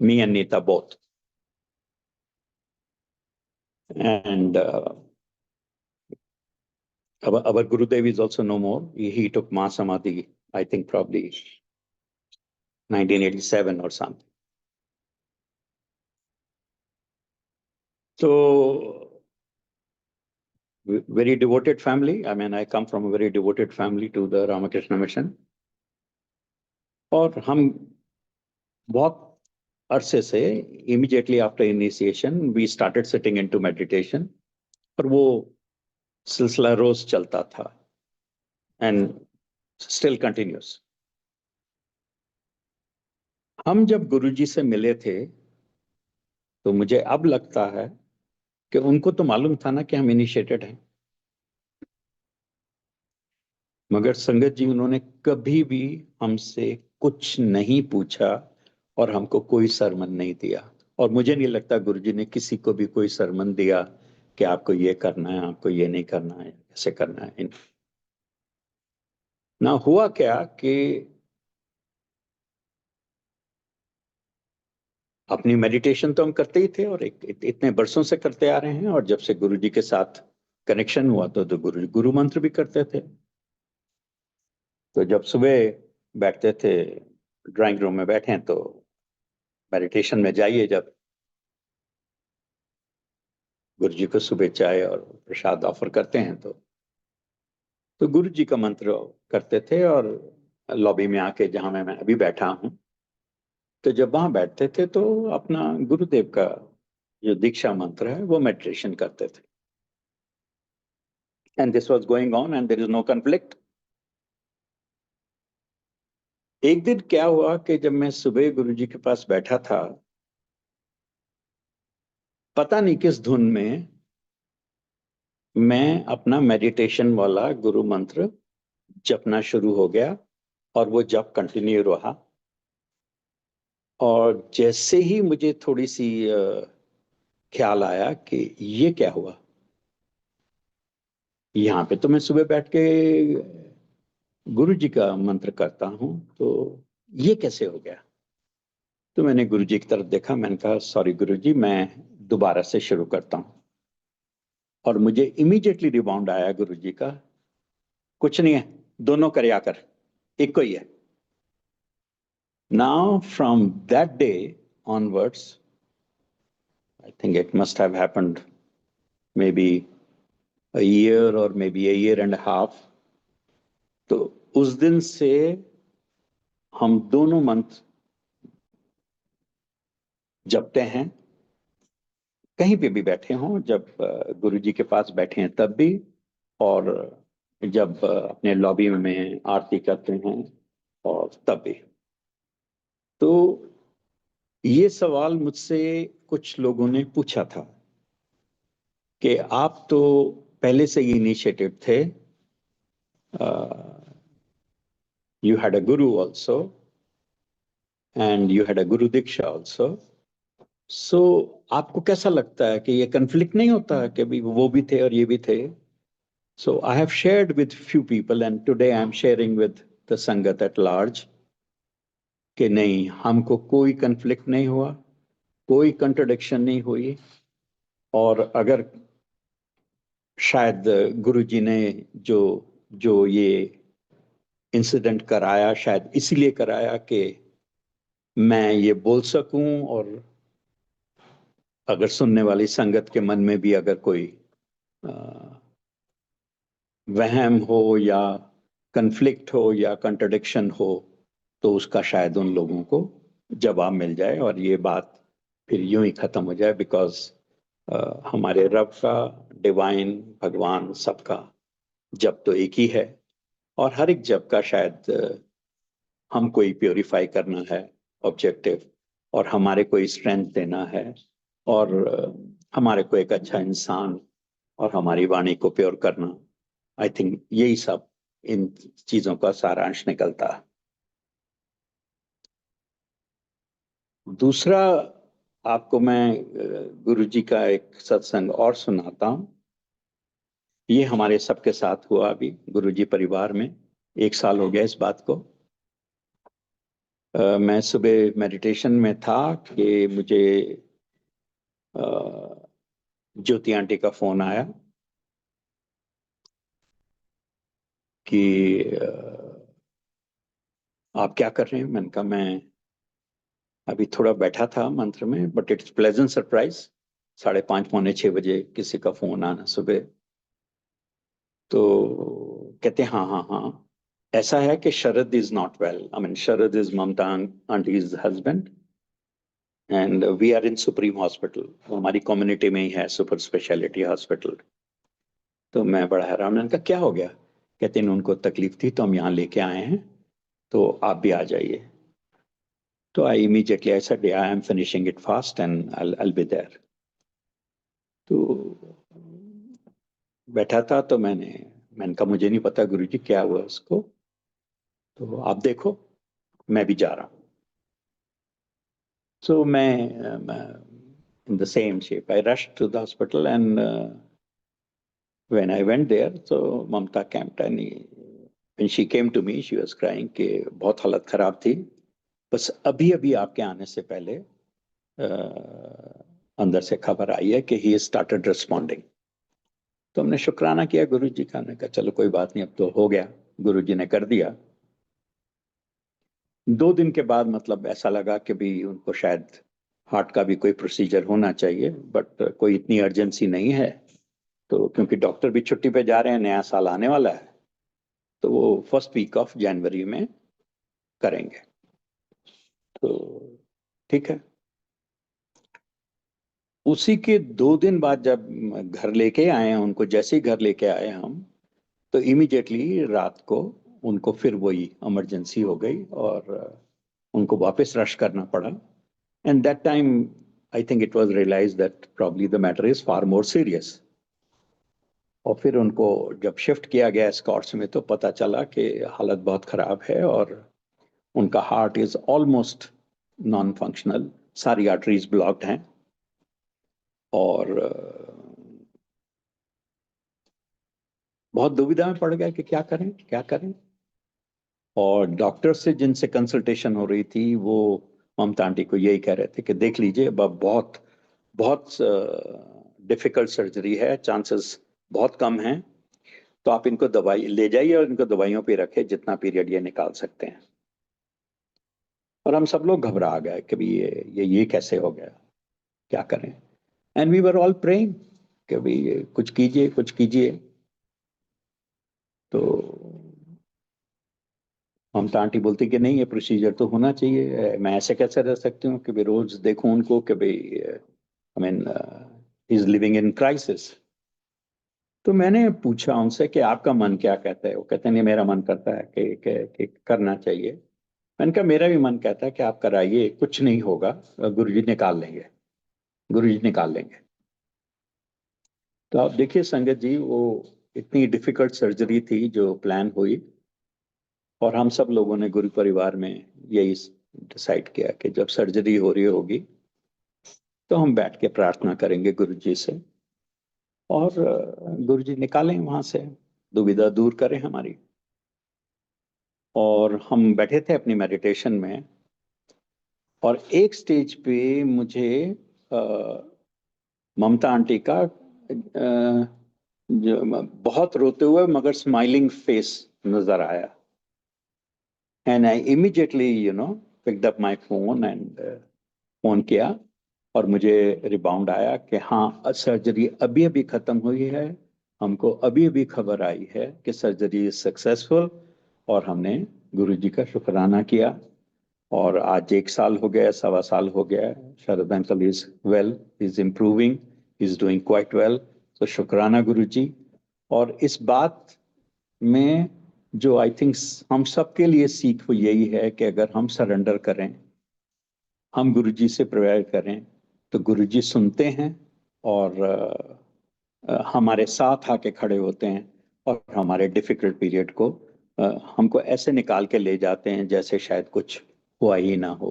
me and Nita both. And our Gurudev is also no more. He took Mahasamadhi, I think probably 1987 or something. So, very devoted family. I mean, I come from a very devoted family to the Ramakrishna Mission. और हम बहुत अरसे से, immediately after initiation, we started sitting into meditation. और वो सिलसिला रोज चलता था, and still continues. हम जब गुरुजी से मिले थे तो मुझे अब लगता है कि उनको तो मालूम था ना कि हम इनिशिएटेड हैं, मगर संगत जी उन्होंने कभी भी हमसे कुछ नहीं पूछा और हमको कोई सरमन नहीं दिया। और मुझे नहीं लगता गुरुजी ने किसी को भी कोई सरमन दिया कि आपको ये करना है, आपको ये नहीं करना है, ऐसे करना है। ना हुआ क्या कि अपनी मेडिटेशन तो हम करते ही थे और इतने बरसों से करते आ रहे हैं, और जब से गुरुजी के साथ कनेक्शन हुआ तो गुरु मंत्र भी करते थे। तो जब सुबह बैठते थे, ड्राइंग रूम में बैठे तो मेडिटेशन में जाइए, जब गुरुजी को सुबह चाय और प्रसाद ऑफर करते हैं तो गुरुजी का मंत्र करते थे। और लॉबी में आके जहां मैं अभी बैठा हूं, तो जब वहां बैठते थे तो अपना गुरुदेव का जो दीक्षा मंत्र है वो मेडिटेशन करते थे। And this was going on and there is no conflict. एक दिन क्या हुआ कि जब मैं सुबह गुरुजी के पास बैठा था, पता नहीं किस धुन में मैं अपना मेडिटेशन वाला गुरु मंत्र जपना शुरू हो गया, और वो जप कंटिन्यू रहा। और जैसे ही मुझे थोड़ी सी ख्याल आया कि ये क्या हुआ, यहाँ पे तो मैं सुबह बैठ के गुरु जी का मंत्र करता हूं, तो ये कैसे हो गया। तो मैंने गुरु जी की तरफ देखा, मैंने कहा सॉरी गुरु जी, मैं दोबारा से शुरू करता हूं। और मुझे इमीडिएटली रिबाउंड आया गुरु जी का, कुछ नहीं है, दोनों कर आकर एक को ही है। Now from that day onwards, I think it must have happened maybe a year or maybe a year and a half, तो उस दिन से हम दोनों मंत्र जपते हैं, कहीं पे भी बैठे हों, जब गुरुजी के पास बैठे हैं तब भी, और जब अपने लॉबी में आरती करते हैं और तब भी। तो ये सवाल मुझसे कुछ लोगों ने पूछा था कि आप तो पहले से ही इनिशिएटेड थे, you had a Guru also and you had a Guru Diksha also, सो आपको कैसा लगता है कि ये कन्फ्लिक्ट नहीं होता है कि भी वो भी थे और ये भी थे। So I have shared with few people and today I am sharing with the संगत एट लार्ज कि नहीं, हमको कोई कन्फ्लिक्ट नहीं हुआ, कोई कंट्रोडिक्शन नहीं हुई। और अगर शायद गुरुजी ने जो जो ये इंसिडेंट कराया, शायद इसीलिए कराया कि मैं ये बोल सकूं, और अगर सुनने वाली संगत के मन में भी अगर कोई वहम हो या कन्फ्लिक्ट हो या कंट्रडिक्शन हो, तो उसका शायद उन लोगों को जवाब मिल जाए और ये बात फिर यूं ही खत्म हो जाए। बिकॉज हमारे रब का, डिवाइन, भगवान सबका जब तो एक ही है, और हर एक जब का शायद हमको ही प्योरीफाई करना है ऑब्जेक्टिव, और हमारे को स्ट्रेंथ देना है, और हमारे को एक अच्छा इंसान और हमारी वाणी को प्योर करना। आई थिंक यही सब इन चीजों का सारांश निकलता है। दूसरा, आपको मैं गुरु जी का एक सत्संग और सुनाता हूँ। ये हमारे सबके साथ हुआ अभी गुरु जी परिवार में, 1 साल हो गया इस बात को। मैं सुबह मेडिटेशन में था कि मुझे ज्योति आंटी का फोन आया कि आप क्या कर रहे हैं। मैंने कहा मैं अभी थोड़ा बैठा था मंत्र में, बट इट्स प्लेजेंट सरप्राइज, 5:30 पौने 6 बजे किसी का फोन आना सुबह। तो कहते हैं हाँ हाँ हाँ, ऐसा है कि Sharad is not well. I mean Sharad is Mamata aunty's husband, and we are in Supreme Hospital. हमारी कम्युनिटी में ही है सुपर स्पेशलिटी हॉस्पिटल। तो मैं बड़ा हैरान, मैंने कहा क्या हो गया। कहते हैं उनको तकलीफ थी तो हम यहाँ लेके आए हैं, तो आप भी आ जाइए। तो I immediately I said I am finishing it fast and I'll be there। तो बैठा था तो मैंने कहा मुझे नहीं पता गुरुजी क्या हुआ उसको, तो आप देखो, मैं भी जा रहा हूँ। So in the same shape, I rushed to the hospital, and when I went there, so Mamta came, and when she came to me, she was crying कि बहुत हालत खराब थी, बस अभी अभी आपके आने से पहले अंदर से खबर आई है कि ही स्टार्टेड रिस्पॉन्डिंग। तो हमने शुक्राना किया गुरु जी का, ने कहा चलो कोई बात नहीं, अब तो हो गया, गुरु जी ने कर दिया। 2 दिन के बाद मतलब ऐसा लगा कि भी उनको शायद हार्ट का भी कोई प्रोसीजर होना चाहिए, बट कोई इतनी अर्जेंसी नहीं है। तो क्योंकि डॉक्टर भी छुट्टी पे जा रहे हैं, नया साल आने वाला है, तो वो फर्स्ट वीक ऑफ जनवरी में करेंगे। तो ठीक है। उसी के 2 दिन बाद जब घर लेके आए हैं उनको, जैसे ही घर लेके आए हम, तो इमीडिएटली रात को उनको फिर वही इमरजेंसी हो गई और उनको वापस रश करना पड़ा। And that time I think it was realise that probably the matter is far more serious. और फिर उनको जब शिफ्ट किया गया स्कॉट्स में, तो पता चला कि हालत बहुत खराब है और उनका heart is almost non functional, सारी आर्टरीज ब्लॉक्ड हैं, और बहुत दुविधा में पड़ गए कि क्या करें क्या करें। और डॉक्टर से जिनसे कंसल्टेशन हो रही थी, वो ममता आंटी को यही कह रहे थे कि देख लीजिए, अब बहुत बहुत डिफिकल्ट सर्जरी है, चांसेस बहुत कम हैं, तो आप इनको दवाई ले जाइए और इनको दवाइयों पे रखें जितना पीरियड ये निकाल सकते हैं। और हम सब लोग घबरा गए कि भी ये कैसे हो गया, क्या करें। And we were all praying कि भी कुछ कीजिए कुछ कीजिए। तो ममता आंटी बोलती कि नहीं, ये प्रोसीजर तो होना चाहिए, मैं ऐसे कैसे रह सकती हूँ कि भाई रोज देखूं उनको कि भाई I mean is living in crisis. तो मैंने पूछा उनसे कि आपका मन क्या कहता है। वो कहते हैं नहीं, मेरा मन करता है कि करना चाहिए। मैंने कहा मेरा भी मन कहता है कि आप कराइए, कुछ नहीं होगा, गुरुजी निकाल लेंगे, गुरुजी निकाल लेंगे। तो आप देखिए संगत जी, वो इतनी डिफिकल्ट सर्जरी थी जो प्लान हुई, और हम सब लोगों ने गुरु परिवार में यही डिसाइड किया कि जब सर्जरी हो रही होगी तो हम बैठ के प्रार्थना करेंगे गुरु जी से, और गुरु जी निकालें वहां से, दुविधा दूर करें हमारी। और हम बैठे थे अपनी मेडिटेशन में, और एक स्टेज पे मुझे अ, ममता आंटी का जो बहुत रोते हुए मगर स्माइलिंग फेस नजर आया। And I immediately picked up my phone and phone किया, और मुझे रिबाउंड आया कि हाँ, सर्जरी अभी अभी खत्म हुई है, हमको अभी अभी खबर आई है कि सर्जरी इज सक्सेसफुल और हमने गुरुजी का शुक्राना किया। और आज 1 साल हो गया, 1.25 साल हो गया। Sharad uncle is well, is improving, is doing quite well. तो शुक्राना गुरुजी। और इस बात में जो आई थिंक हम सबके लिए सीख यही है कि अगर हम सरेंडर करें, हम गुरुजी से प्रेयर करें, तो गुरुजी सुनते हैं और हमारे साथ आके खड़े होते हैं और हमारे डिफिकल्ट पीरियड को हमको ऐसे निकाल के ले जाते हैं जैसे शायद कुछ हुआ ही ना हो।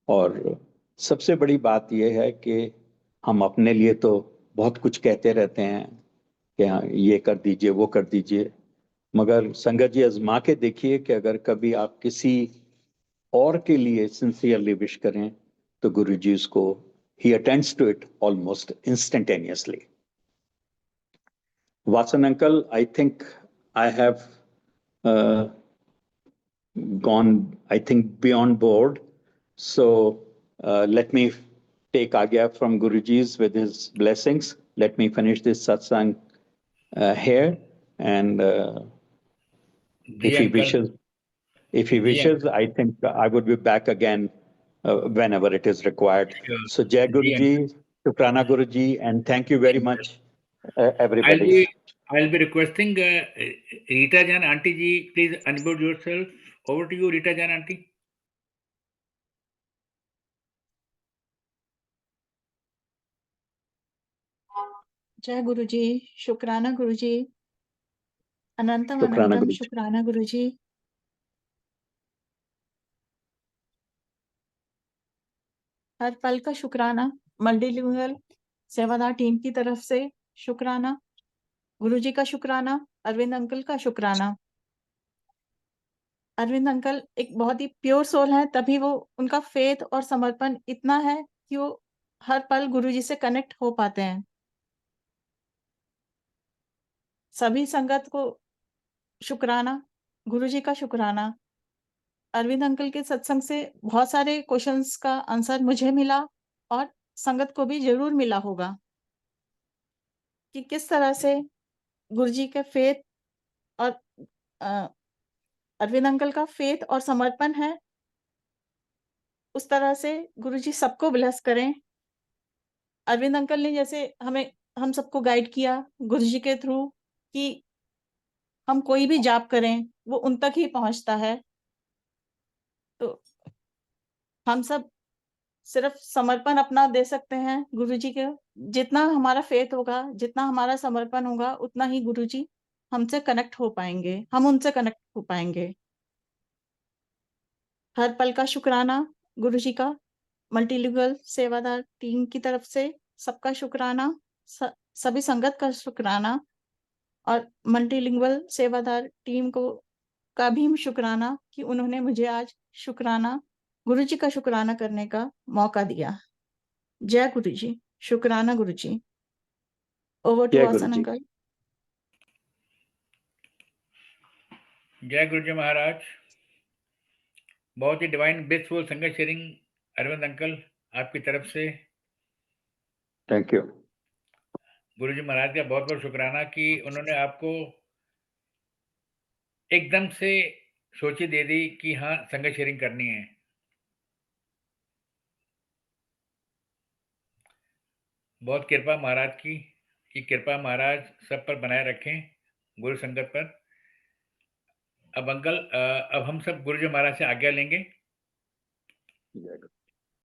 और सबसे बड़ी बात यह है कि हम अपने लिए तो बहुत कुछ कहते रहते हैं कि हाँ ये कर दीजिए, वो कर दीजिए, मगर संगत जी आजमा के देखिए कि अगर कभी आप किसी और के लिए सिंसियरली विश करें तो गुरु जी उसको ही attends to it almost instantaneously. Vasan uncle, I think I have gone, I think, beyond board. So let me take Agya from Guruji's with his blessings. Let me finish this satsang here. And जी if he अंकल। wishes, जी uncle. I think I would be back again whenever it is required. Sure. So Jai जी uncle. Guruji, Shukrana Guruji, and thank you जी very uncle. much, I'll everybody. be I'll be requesting Rita Jan auntie ji, please unmute yourself. Over to you, Rita Jan auntie. जय गुरु जी। शुक्राना गुरु जी। अनंतम Shukrana अनंतम Guruji. शुक्राना गुरु जी। हर पल का शुक्राना। मल्टीलिंगुअल सेवादार टीम की तरफ से शुक्राना। गुरु जी का शुक्राना। अरविंद अंकल का शुक्राना। अरविंद अंकल एक बहुत ही प्योर सोल है, तभी वो उनका फेथ और समर्पण इतना है कि वो हर पल गुरु जी से कनेक्ट हो पाते हैं। सभी संगत को शुक्राना। गुरु जी का शुक्राना। अरविंद अंकल के सत्संग से बहुत सारे क्वेश्चंस का आंसर मुझे मिला और संगत को भी जरूर मिला होगा कि किस तरह से गुरुजी के फेथ और अरविंद अंकल का फेथ और समर्पण है। उस तरह से गुरुजी सबको ब्लेस करें। अरविंद अंकल ने जैसे हम सबको गाइड किया गुरुजी के थ्रू कि हम कोई भी जाप करें वो उन तक ही पहुंचता है, तो हम सब सिर्फ समर्पण अपना दे सकते हैं गुरुजी के। जितना हमारा फेथ होगा, जितना हमारा समर्पण होगा, उतना ही गुरुजी हमसे कनेक्ट हो पाएंगे, हम उनसे कनेक्ट हो पाएंगे। हर पल का शुक्राना गुरुजी का। मल्टीलिंगुअल सेवादार टीम की तरफ से सबका शुक्राना। सभी संगत का शुक्राना और मल्टीलिंगुअल सेवादार टीम का भी शुक्राना कि उन्होंने मुझे आज शुक्राना, गुरुजी का शुक्राना करने का मौका दिया। जय गुरु जी। शुक्राना Guru ji. Over to Jai Vasan Guruji. Uncle. जय गुरु जी महाराज। बहुत ही डिवाइन ब्लिसफुल संगत शेयरिंग अरविंद अंकल आपकी तरफ से। Thank you. गुरु जी महाराज का बहुत बहुत शुक्राना कि उन्होंने आपको एकदम से सोची दे दी कि हाँ संगत शेयरिंग करनी है। बहुत कृपा महाराज की, कि कृपा महाराज सब पर बनाए रखें, गुरु संगत पर। अब अंकल अब हम सब गुरु जी महाराज से आज्ञा लेंगे। Jai Guruji.